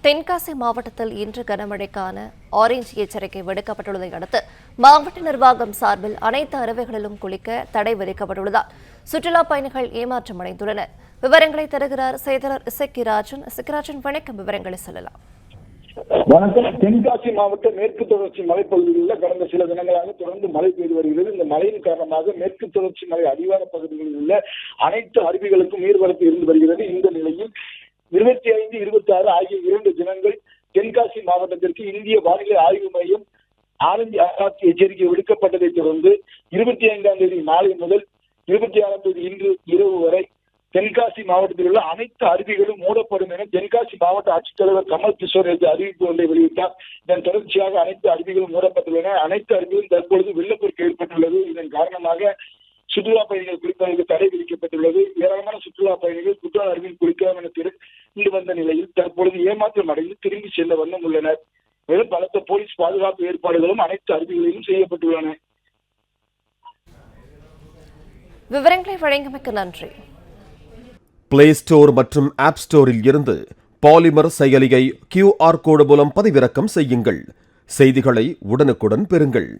தென்காசி மாவட்டத்தில் இன்று கனமழைக்கான ஆரஞ்சு எச்சரிக்கை விடுக்கப்பட்டுள்ளதை அடுத்து மாவட்ட நிர்வாகம் சார்பில் அனைத்து அருவிகளிலும் குளிக்க தடை விதிக்கப்பட்டுள்ளதால் சுற்றுலா பயணிகள் ஏமாற்றமடைந்துள்ளனர். விவரங்களை தருகிறார் செய்தியாளர் இசக்கிராஜன். வணக்கம். விவரங்களை சொல்லலாம். வணக்கம். தென்காசி மாவட்ட மேற்கு தொடர்ச்சி மலைப்பகுதிகளில் கடந்த சில தினங்களாக தொடர்ந்து மழை பெய்து வருகிறது. இந்த மழையின் காரணமாக மேற்கு தொடர்ச்சி மலை அடிவார பகுதிகளில் உள்ள அனைத்து அருவிகளுக்கும் நீர்வரத்து இருந்து வருகிறது. இந்த நிலையில் 25, 26 ஆகிய 2 தினங்கள் தென்காசி மாவட்டத்திற்கு இந்திய வானிலை ஆய்வு மையம் ஆரஞ்சு அலர்ட் எச்சரிக்கை விடுக்கப்பட்டதை தொடர்ந்து 25ஆம் தேதி நாளை முதல் 26ஆம் தேதி இன்று இரவு வரை தென்காசி மாவட்டத்தில் உள்ள அனைத்து அருவிகளும் மூடப்படும் என தென்காசி மாவட்ட ஆட்சித்தலைவர் கமல் கிஷோர் அறிவிப்பு ஒன்றை வெளியிட்டார். இதன் தொடர்ச்சியாக அனைத்து அருவிகளும் மூடப்பட்டுள்ளன. அனைத்து அருவிகளும் தற்பொழுது வெள்ளப்பெருக்கு ஏற்பட்டுள்ளது. இதன் காரணமாக சுற்றுலா பயணிகள் குளிப்பதற்கு தடை விதிக்கப்பட்டுள்ளது. ஏராளமான சுற்றுலா பயணிகள் குற்றால அருவியில் குளிக்கலாம் என தெரிந்து வந்த நிலையில் தற்பொழுது ஏமாற்றம் அடைந்து திரும்பி செல்ல வண்ணம் உள்ளனர். மேலும் பலத்த போலீஸ் பாதுகாப்பு ஏற்பாடுகளும் அனைத்து அருவிகளிலும் செய்யப்பட்டுள்ளன. விவரங்களை வழங்கியமைக்கு நன்றி. பிளே ஸ்டோர் மற்றும் ஆப் ஸ்டோரில் இருந்து பாலிமர் செயலியை QR கோடு மூலம் பதிவிறக்கம் செய்யுங்கள். செய்திகளை உடனுக்குடன் பெறுங்கள்.